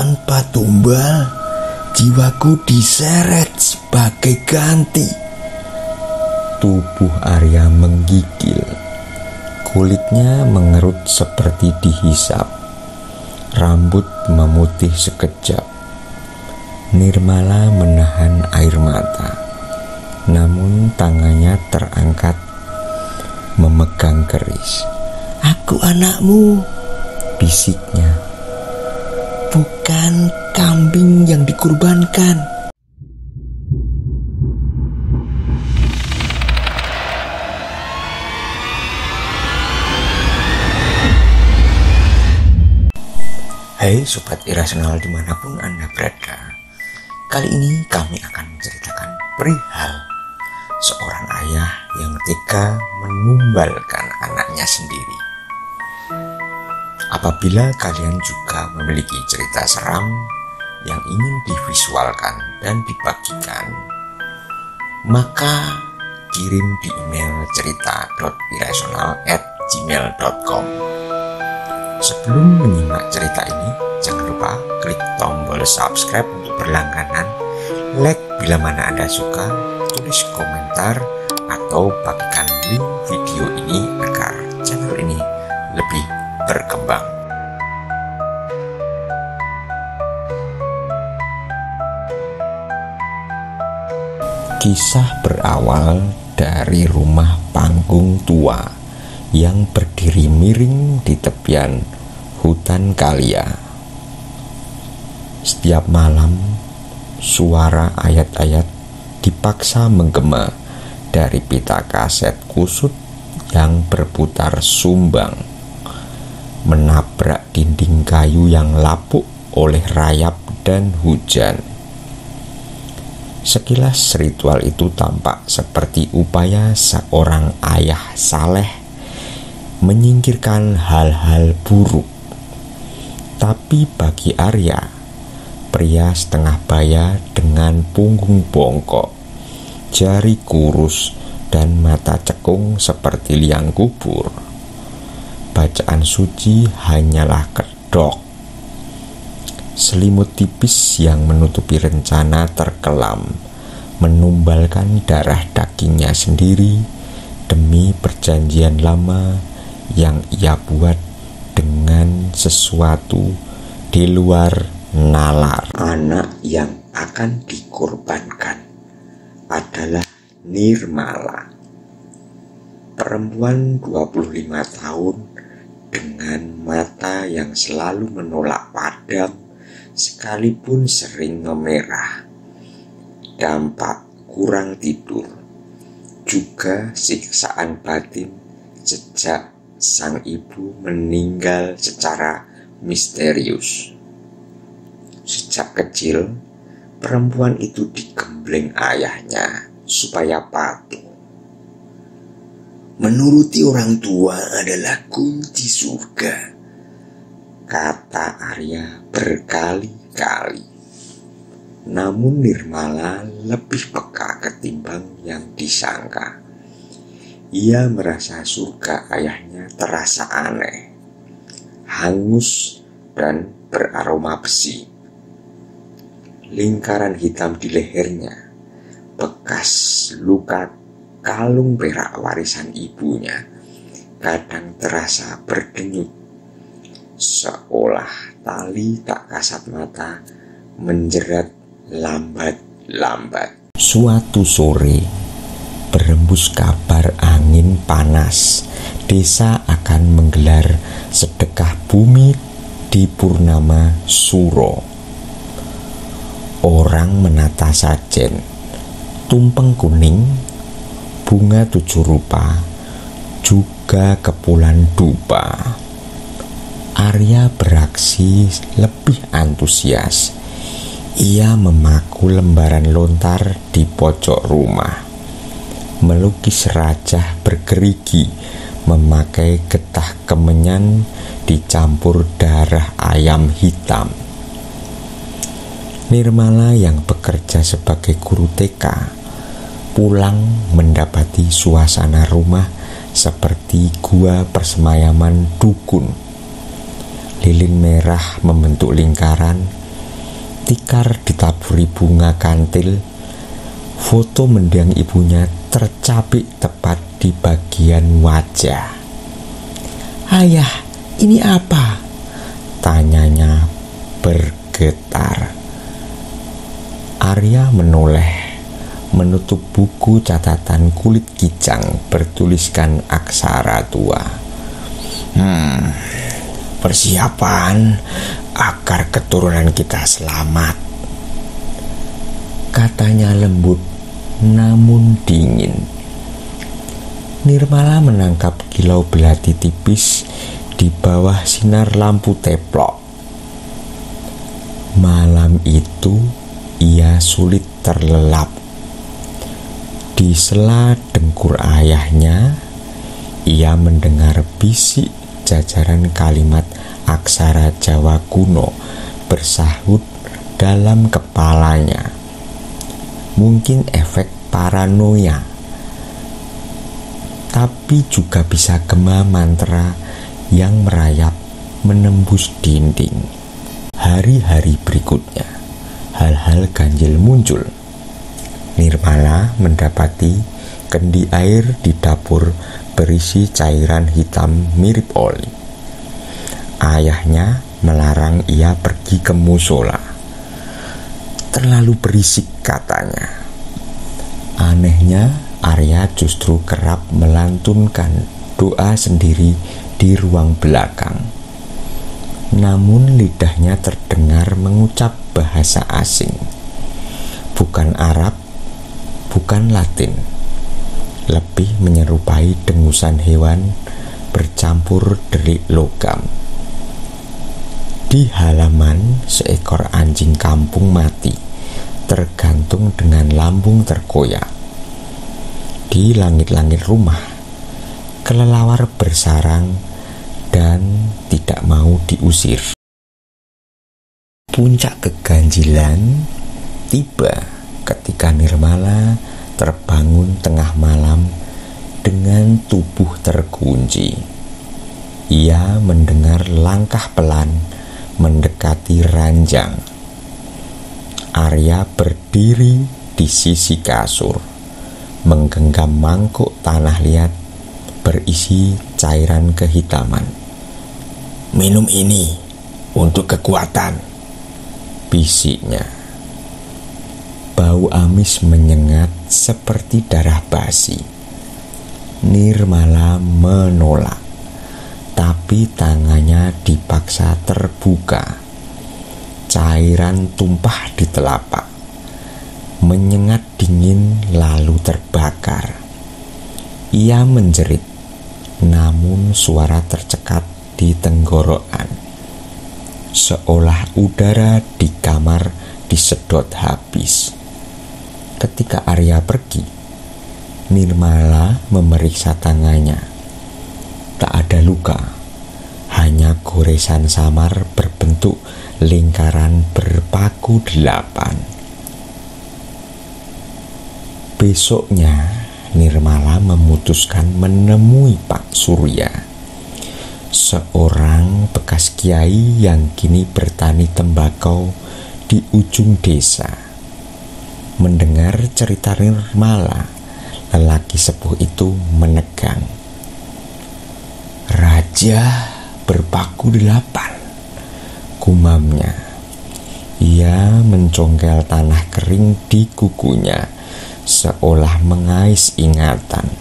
tanpa tumbal, jiwaku diseret sebagai ganti. Tubuh Arya menggigil. Kulitnya mengerut seperti dihisap. Rambut memutih sekejap. Nirmala menahan air mata. Namun tangannya terangkat memegang keris. Aku anakmu, bisiknya. Bukan kambing yang dikurbankan. Hai Sobat Irasional dimanapun Anda berada. Kali ini kami akan menceritakan perihal seorang ayah yang tega menumbalkan anaknya sendiri. Apabila kalian juga memiliki cerita seram yang ingin divisualkan dan dibagikan, maka kirim di email cerita.irasional@gmail.com. Sebelum menyimak cerita ini, jangan lupa klik tombol subscribe untuk berlangganan, like bila mana Anda suka, tulis komentar, atau bagikan link video ini agar channel ini lebih berkembang. Kisah berawal dari rumah panggung tua yang berdiri miring di tepian hutan Kalia. Setiap malam, suara ayat-ayat dipaksa menggema dari pita kaset kusut yang berputar sumbang, menabrak dinding kayu yang lapuk oleh rayap dan hujan. Sekilas ritual itu tampak seperti upaya seorang ayah saleh menyingkirkan hal-hal buruk. Tapi bagi Arya, pria setengah baya dengan punggung bongkok, jari kurus, dan mata cekung seperti liang kubur, bacaan suci hanyalah kedok. Selimut tipis yang menutupi rencana terkelam, menumbalkan darah dagingnya sendiri demi perjanjian lama yang ia buat dengan sesuatu di luar nalar. Anak yang akan dikorbankan adalah Nirmala, perempuan 25 tahun dengan mata yang selalu menolak padam sekalipun sering memerah, dampak kurang tidur, juga siksaan batin sejak sang ibu meninggal secara misterius. Sejak kecil, perempuan itu digembleng ayahnya supaya patuh. Menuruti orang tua adalah kunci surga, kata Arya berkali-kali. Namun Nirmala lebih peka ketimbang yang disangka. Ia merasa surga ayahnya terasa aneh, hangus, dan beraroma besi. Lingkaran hitam di lehernya, bekas luka kalung perak warisan ibunya, kadang terasa berdenyut, seolah tali tak kasat mata menjerat lambat-lambat. Suatu sore, berembus kabar angin panas, desa akan menggelar sedekah bumi di purnama Suro. Orang menata sajen, tumpeng kuning, bunga 7 rupa, juga kepulan dupa. Arya beraksi lebih antusias. Ia memaku lembaran lontar di pojok rumah, melukis rajah bergerigi memakai getah kemenyan dicampur darah ayam hitam. Nirmala yang bekerja sebagai guru TK pulang mendapati suasana rumah seperti gua persemayaman dukun. Lilin merah membentuk lingkaran tikar ditaburi bunga kantil, foto mendiang ibunya tercapik tepat di bagian wajah. "Ayah, ini apa?" tanyanya bergetar. Arya menoleh, menutup buku catatan kulit kijang bertuliskan aksara tua. Persiapan agar keturunan kita selamat," katanya lembut namun dingin. Nirmala menangkap kilau belati tipis di bawah sinar lampu teplok. Malam itu ia sulit terlelap. Di sela dengkur ayahnya, ia mendengar bisik jajaran kalimat aksara Jawa kuno bersahut dalam kepalanya. Mungkin efek paranoia, tapi juga bisa gema mantra yang merayap menembus dinding. Hari-hari berikutnya, hal-hal ganjil muncul. Nirmala mendapati kendi air di dapur berisi cairan hitam mirip oli. Ayahnya melarang ia pergi ke musola. Terlalu berisik, katanya. Anehnya, Arya justru kerap melantunkan doa sendiri di ruang belakang. Namun lidahnya terdengar mengucap bahasa asing. Bukan Arab, bukan Latin. Lebih menyerupai dengusan hewan bercampur delik logam. Di halaman, seekor anjing kampung mati, tergantung dengan lambung terkoyak. Di langit-langit rumah, kelelawar bersarang dan tidak mau diusir. Puncak keganjilan tiba ketika Nirmala terbangun tengah malam dengan tubuh terkunci. Ia mendengar langkah pelan mendekati ranjang. Arya berdiri di sisi kasur, menggenggam mangkuk tanah liat berisi cairan kehitaman. "Minum ini untuk kekuatan," bisiknya. Bau amis menyengat seperti darah basi. Nirmala menolak, tapi tangannya dipaksa terbuka. Cairan tumpah di telapak, menyengat dingin lalu terbakar. Ia menjerit, namun suara tercekat di tenggorokan, seolah udara di kamar disedot habis. Ketika Arya pergi, Nirmala memeriksa tangannya. Tak ada luka, hanya goresan samar berbentuk lingkaran berpaku 8. Besoknya, Nirmala memutuskan menemui Pak Surya, seorang bekas kiai yang kini bertani tembakau di ujung desa. Mendengar cerita Nirmala, lelaki sepuh itu menegang. "Raja berpaku 8," gumamnya. Ia mencongkel tanah kering di kukunya, seolah mengais ingatan.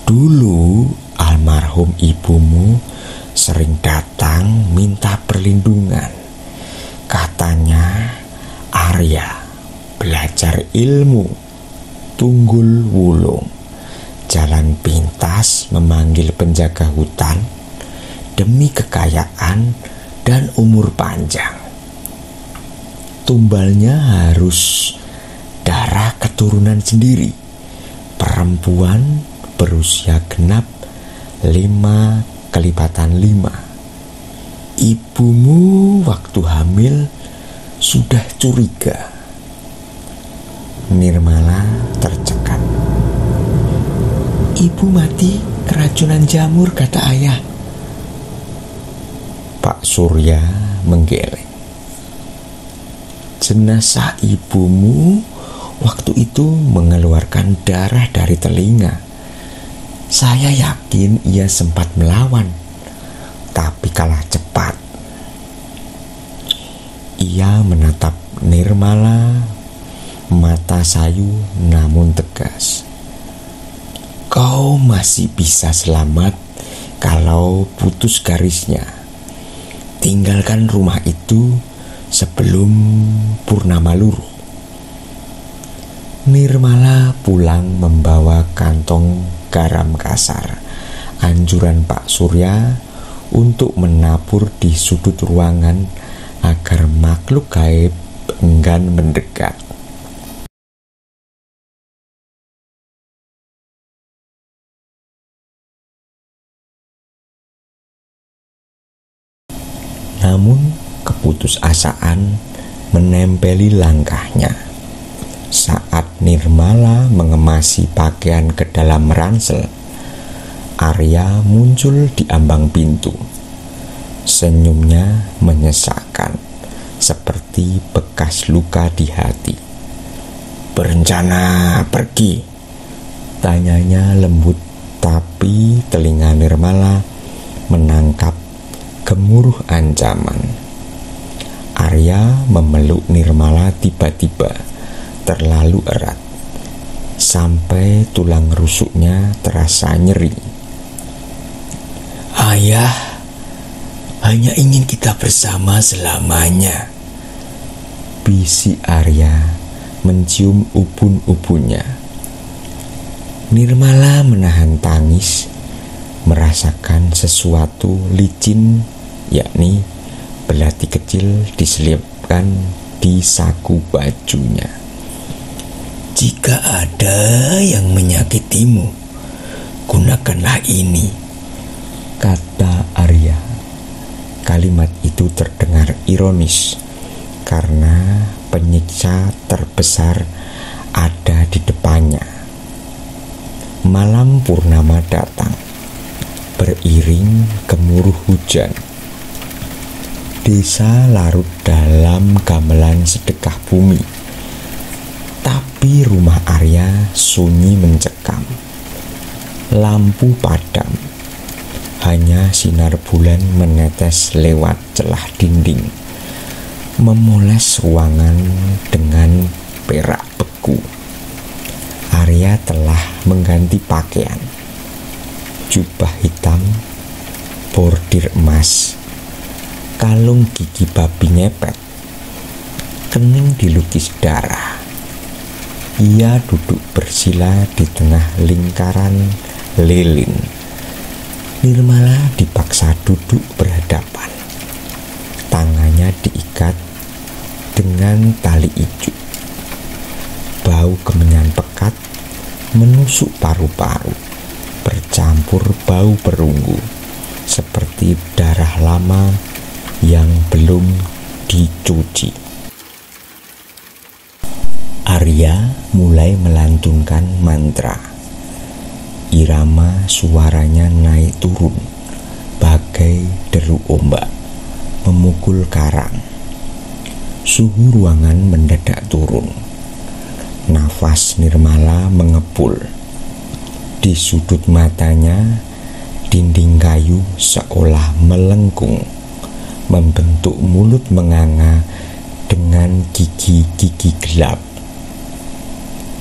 "Dulu almarhum ibumu sering datang minta perlindungan. Katanya, Arya belajar ilmu tunggul wulung, jalan pintas memanggil penjaga hutan demi kekayaan dan umur panjang. Tumbalnya harus darah keturunan sendiri, perempuan berusia genap 5 kelipatan 5. Ibumu waktu hamil sudah curiga." Nirmala tercekat. "Ibu mati keracunan jamur," kata ayah. Pak Surya menggeleng. jenazah ibumu waktu itu mengeluarkan darah dari telinga. Saya yakin ia sempat melawan, tapi kalah cepat. Ia menatap Nirmala, mata sayu namun tegas. Kau masih bisa selamat kalau putus garisnya. Tinggalkan rumah itu sebelum purnama luruh. Nirmala pulang membawa kantong garam kasar, anjuran Pak Surya untuk menabur di sudut ruangan agar makhluk gaib enggan mendekat. Namun keputusasaan menempeli langkahnya. Saat Nirmala mengemasi pakaian ke dalam ransel, Arya muncul di ambang pintu. Senyumnya menyesakkan, seperti bekas luka di hati. Berencana pergi? Tanyanya lembut, tapi telinga Nirmala menangkap gemuruh ancaman. Arya memeluk Nirmala tiba-tiba, terlalu erat, sampai tulang rusuknya terasa nyeri. Ayah hanya ingin kita bersama selamanya, bisik Arya mencium ubun-ubunnya. Nirmala menahan tangis, merasakan sesuatu licin, yakni belati kecil diselipkan di saku bajunya. Jika ada yang menyakitimu, gunakanlah ini, kata Arya. Kalimat itu terdengar ironis karena penyiksa terbesar ada di depannya. Malam purnama datang, beriring gemuruh hujan. Desa larut dalam gamelan sedekah bumi, tapi rumah Arya sunyi mencekam. Lampu padam, hanya sinar bulan menetes lewat celah dinding, memoles ruangan dengan perak beku. Arya telah mengganti pakaian, jubah hitam, bordir emas, kalung gigi babi ngepet, kening dilukis darah. Ia duduk bersila di tengah lingkaran lilin. Nirmala dipaksa duduk berhadapan. Tangannya diikat dengan tali ijuk. Bau kemenyan pekat menusuk paru-paru, bercampur bau perunggu, seperti darah lama yang belum dicuci. Arya mulai melantunkan mantra. Irama suaranya naik turun, bagai deru ombak memukul karang. Suhu ruangan mendadak turun. Nafas Nirmala mengepul. Di sudut matanya, dinding kayu seolah melengkung, membentuk mulut menganga dengan gigi-gigi gelap.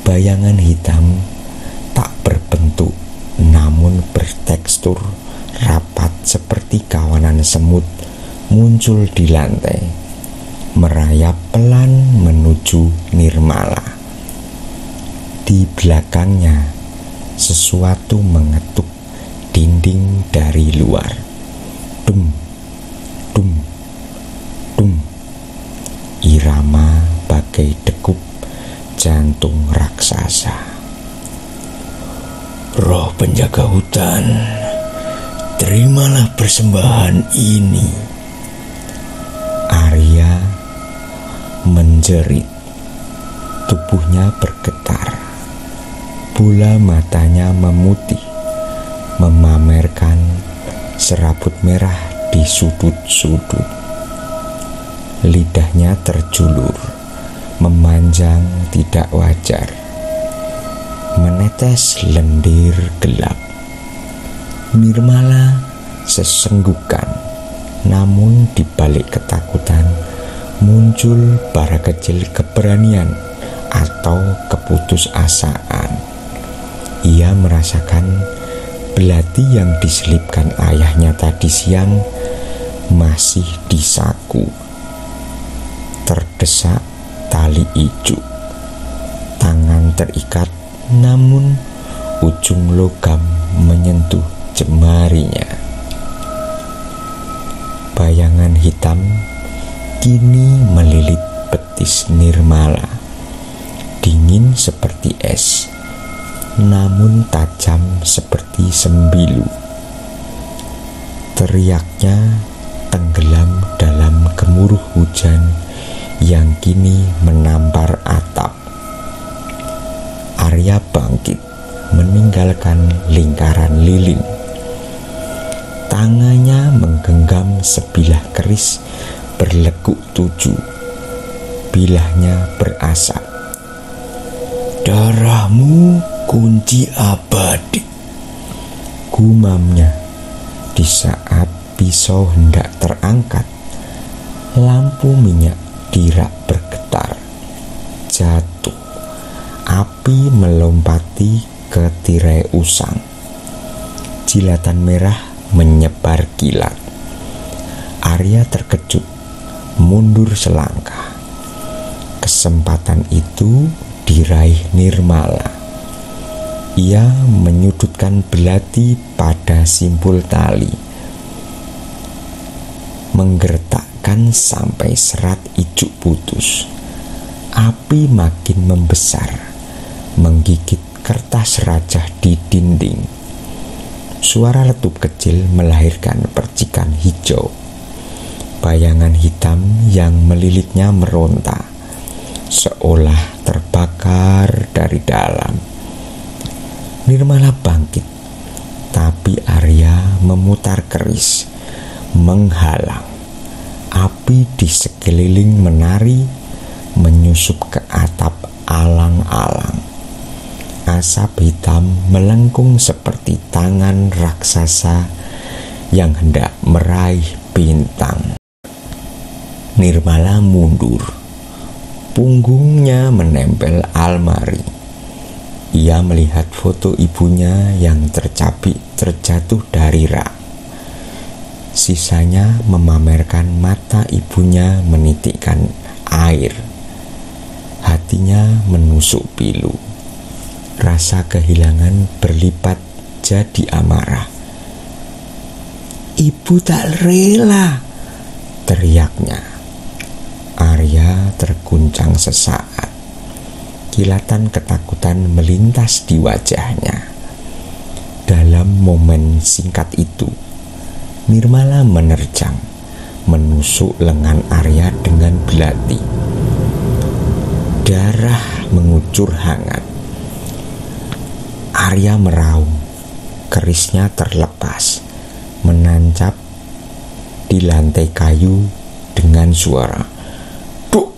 Bayangan hitam tak berbentuk, namun bertekstur rapat seperti kawanan semut muncul di lantai, merayap pelan menuju Nirmala. Di belakangnya, sesuatu mengetuk dinding dari luar. Dum, dum, dum. Irama bagai degup jantung raksasa. Roh penjaga hutan, terimalah persembahan ini. Arya menjerit, tubuhnya bergetar, bola matanya memutih, memamerkan serabut merah di sudut-sudut. Lidahnya terjulur, memanjang tidak wajar, menetes lendir gelap. Nirmala sesenggukan, namun di balik ketakutan muncul bara kecil keberanian atau keputusasaan. Ia merasakan belati yang diselipkan ayahnya tadi siang masih di saku. Terdesak tali ijuk, tangan terikat, namun ujung logam menyentuh jemarinya. Bayangan hitam kini melilit betis Nirmala, dingin seperti es, namun tajam seperti sembilu. Teriaknya tenggelam dalam gemuruh hujan yang kini menampar atap. Arya bangkit, meninggalkan lingkaran lilin. Tangannya menggenggam sebilah keris berleguk 7. Bilahnya berasap. Darahmu kunci abadi, gumamnya di saat pisau hendak terangkat. Lampu minyak dirak bergetar, jatuh. Api melompati ke tirai usang. Jilatan merah menyebar kilat. Arya terkejut, mundur selangkah. Kesempatan itu diraih Nirmala. Ia menyudutkan belati pada simpul tali, menggertakkan sampai serat ijuk putus. Api makin membesar, menggigit kertas rajah di dinding. Suara letup kecil melahirkan percikan hijau. Bayangan hitam yang melilitnya meronta, seolah terbakar dari dalam. Nirmala bangkit, tapi Arya memutar keris, menghalang. Api di sekeliling menari, menyusup ke atap alang-alang. Asap hitam melengkung seperti tangan raksasa yang hendak meraih bintang. Nirmala mundur, punggungnya menempel almari. Ia melihat foto ibunya yang tercapik terjatuh dari rak. Sisanya memamerkan mata ibunya menitikkan air. Hatinya menusuk pilu. Rasa kehilangan berlipat jadi amarah. Ibu tak rela, teriaknya. Arya terguncang sesaat. Kilatan ketakutan melintas di wajahnya. Dalam momen singkat itu, Nirmala menerjang, menusuk lengan Arya dengan belati. Darah mengucur hangat. Arya meraung, kerisnya terlepas, menancap di lantai kayu dengan suara duk.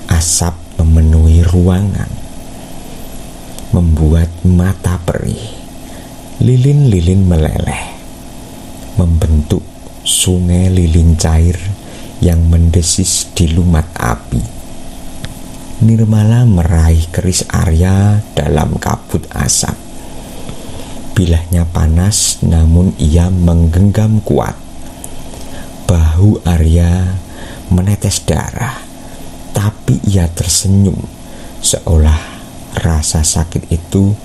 Asap memenuhi ruangan, membuat mata perih. Lilin-lilin meleleh, membentuk sungai lilin cair yang mendesis di lumat api. Nirmala meraih keris Arya dalam kabut asap. Bilahnya panas, namun ia menggenggam kuat. Bahu Arya menetes darah, tapi ia tersenyum, seolah rasa sakit itu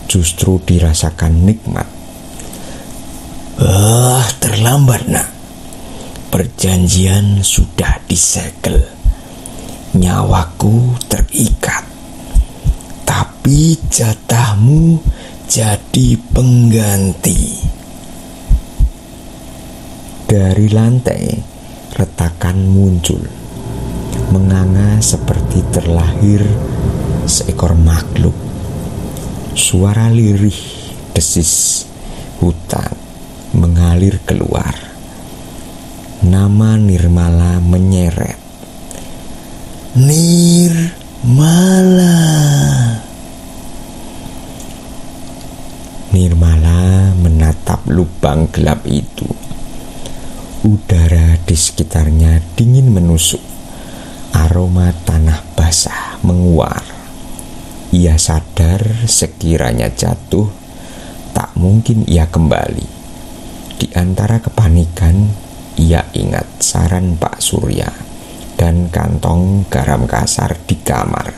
justru dirasakan nikmat. Terlambat nak. Perjanjian sudah disegel. Nyawaku terikat. Tapi jatahmu jadi pengganti. Dari lantai, retakan muncul, menganga seperti terlahir seekor makhluk. Suara lirih, desis hutan mengalir keluar. Nama Nirmala menyeret. Nirmala. Nirmala menatap lubang gelap itu. Udara di sekitarnya dingin menusuk. Aroma tanah basah menguar. Ia sadar sekiranya jatuh, tak mungkin ia kembali. Di antara kepanikan, ia ingat saran Pak Surya dan kantong garam kasar di kamar.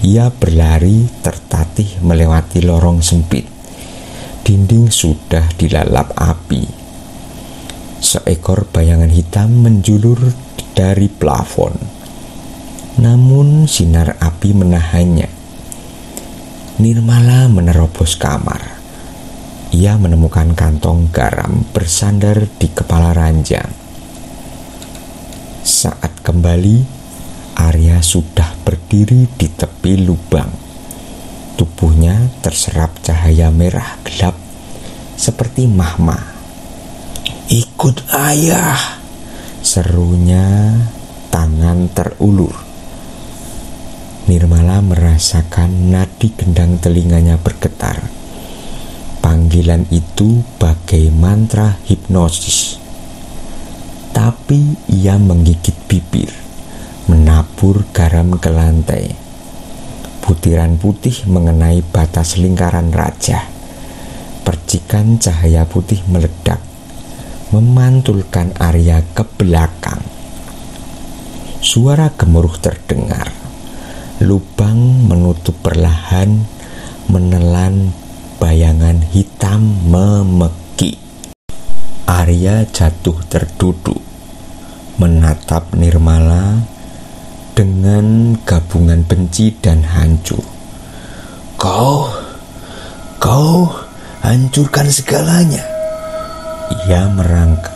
Ia berlari tertatih melewati lorong sempit. Dinding sudah dilalap api. Seekor bayangan hitam menjulur dari plafon. Namun sinar api menahannya. Nirmala menerobos kamar. Ia menemukan kantong garam bersandar di kepala ranjang. Saat kembali, Arya sudah berdiri di tepi lubang. Tubuhnya terserap cahaya merah gelap seperti mahma. Ikut ayah, serunya, tangan terulur. Nirmala merasakan nadi gendang telinganya bergetar. Panggilan itu bagai mantra hipnosis. Tapi ia menggigit bibir, menabur garam ke lantai. Butiran putih mengenai batas lingkaran raja. Percikan cahaya putih meledak, memantulkan Arya ke belakang. Suara gemuruh terdengar. Lubang menutup perlahan, menelan bayangan hitam memeki. Arya jatuh terduduk, menatap Nirmala dengan gabungan benci dan hancur. Kau hancurkan segalanya. Ia merangkak.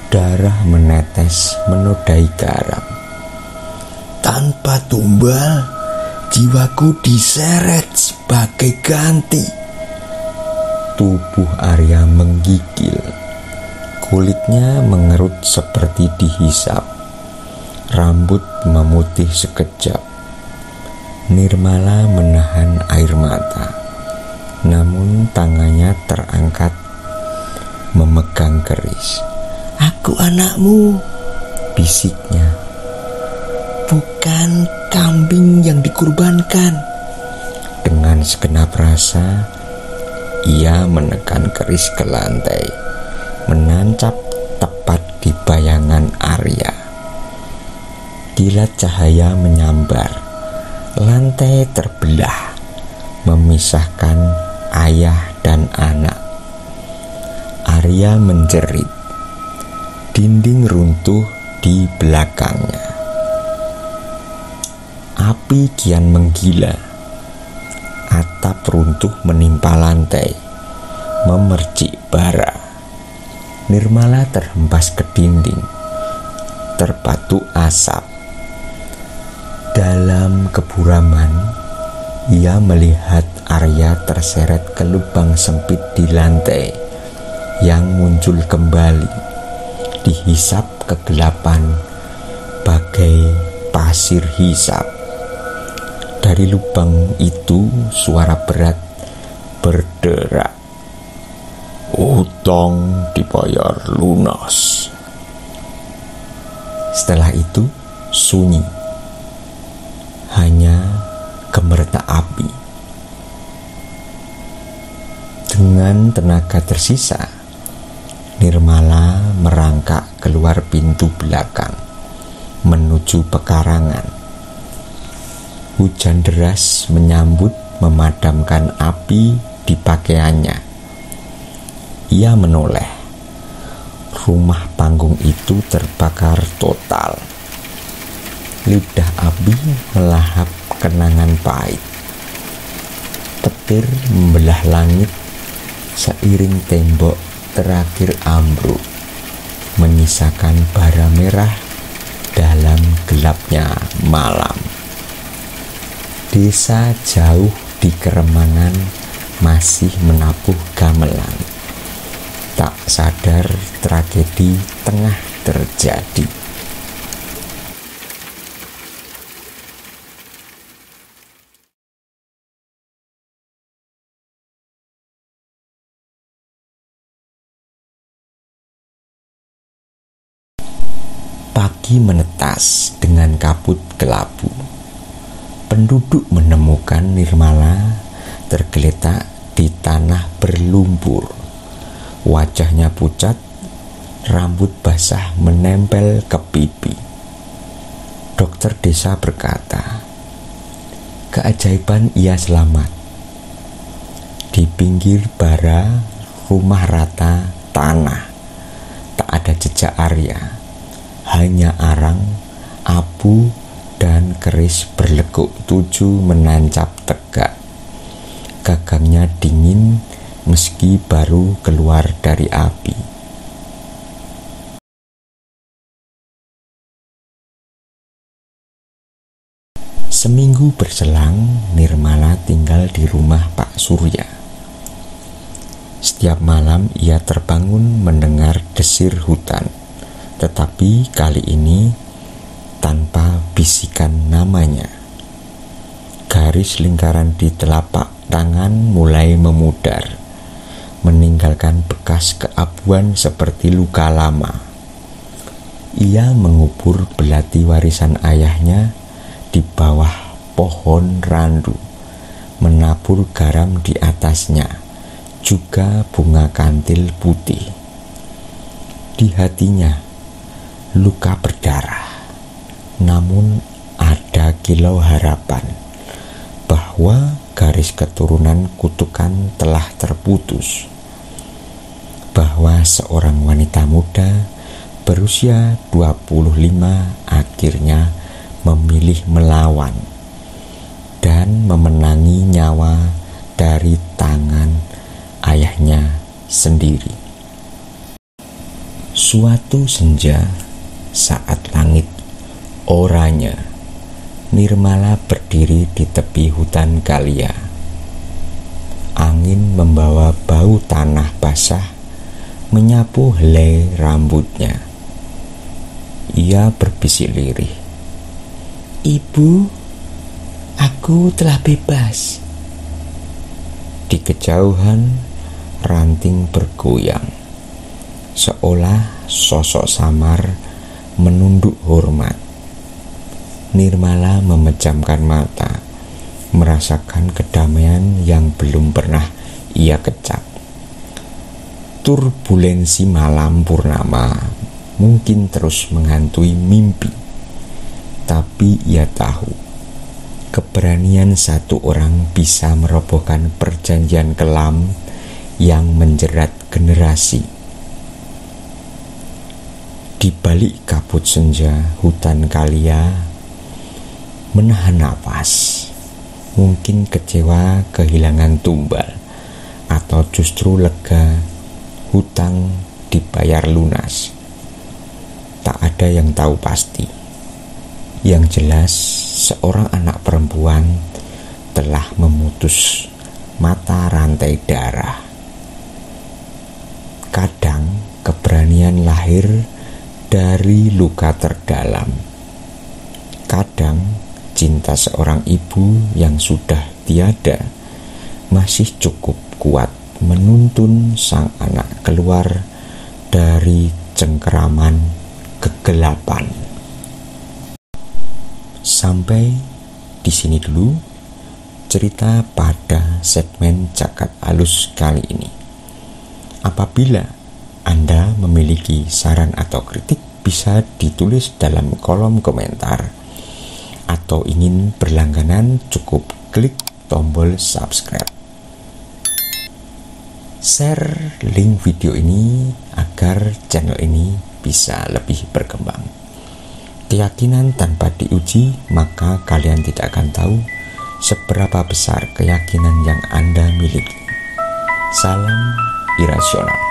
Darah menetes menodai garam. Tanpa tumbal, jiwaku diseret sebagai ganti. Tubuh Arya menggigil. Kulitnya mengerut seperti dihisap. Rambut memutih sekejap. Nirmala menahan air mata. Namun tangannya terangkat memegang keris. Aku anakmu, bisiknya. Bukan kambing yang dikurbankan. Dengan segenap rasa, ia menekan keris ke lantai, menancap tepat di bayangan Arya. Kilat cahaya menyambar. Lantai terbelah, memisahkan ayah dan anak. Arya menjerit. Dinding runtuh di belakangnya. Api kian menggila. Atap runtuh menimpa lantai, memercik bara. Nirmala terhempas ke dinding, terpatuk asap. Dalam keburaman, ia melihat Arya terseret ke lubang sempit di lantai yang muncul kembali, dihisap kegelapan bagai pasir hisap. Dari lubang itu suara berat berderak. Utang dibayar lunas. Setelah itu sunyi. Hanya gemertak api. Dengan tenaga tersisa, Nirmala merangkak keluar pintu belakang menuju pekarangan. Hujan deras menyambut, memadamkan api di pakaiannya. Ia menoleh. Rumah panggung itu terbakar total. Lidah api melahap kenangan pahit. Petir membelah langit seiring tembok terakhir ambruk, menyisakan bara merah dalam gelapnya malam. Desa jauh di keremangan masih menabuh gamelan. Tak sadar tragedi tengah terjadi. Pagi menetas dengan kabut kelabu. Penduduk menemukan Nirmala tergeletak di tanah berlumpur. Wajahnya pucat, rambut basah menempel ke pipi. Dokter desa berkata, keajaiban ia selamat. Di pinggir bara rumah rata tanah, tak ada jejak Arya, hanya arang, abu, dan keris berlekuk 7 menancap tegak. Gagangnya dingin meski baru keluar dari api. Seminggu berselang, Nirmala tinggal di rumah Pak Surya. Setiap malam ia terbangun mendengar desir hutan, tetapi kali ini tanpa bisikan namanya. Garis lingkaran di telapak tangan mulai memudar, meninggalkan bekas keabuan seperti luka lama. Ia mengubur belati warisan ayahnya di bawah pohon randu, menabur garam di atasnya, juga bunga kantil putih. Di hatinya luka berdarah, namun ada kilau harapan bahwa garis keturunan kutukan telah terputus, bahwa seorang wanita muda berusia 25 akhirnya memilih melawan dan memenangi nyawa dari tangan ayahnya sendiri. Suatu senja, saat langit oranye, Nirmala berdiri di tepi hutan Kalia. Angin membawa bau tanah basah menyapu helai rambutnya. Ia berbisik lirih, "Ibu, aku telah bebas." Di kejauhan, ranting bergoyang, seolah sosok samar menunduk hormat. Nirmala memejamkan mata, merasakan kedamaian yang belum pernah ia kecap. Turbulensi malam purnama mungkin terus menghantui mimpi, tapi ia tahu keberanian satu orang bisa merobohkan perjanjian kelam yang menjerat generasi. Di balik kabut senja hutan Kalia, menahan napas, mungkin kecewa kehilangan tumbal, atau justru lega hutang dibayar lunas. Tak ada yang tahu pasti. Yang jelas, seorang anak perempuan telah memutus mata rantai darah. Kadang keberanian lahir dari luka terdalam. Kadang cinta seorang ibu yang sudah tiada masih cukup kuat menuntun sang anak keluar dari cengkeraman kegelapan. Sampai di sini dulu cerita pada segmen Cakap Halus kali ini. Apabila Anda memiliki saran atau kritik, bisa ditulis dalam kolom komentar. Atau ingin berlangganan, cukup klik tombol subscribe. Share link video ini agar channel ini bisa lebih berkembang. Keyakinan tanpa diuji, maka kalian tidak akan tahu seberapa besar keyakinan yang Anda miliki. Salam irasional.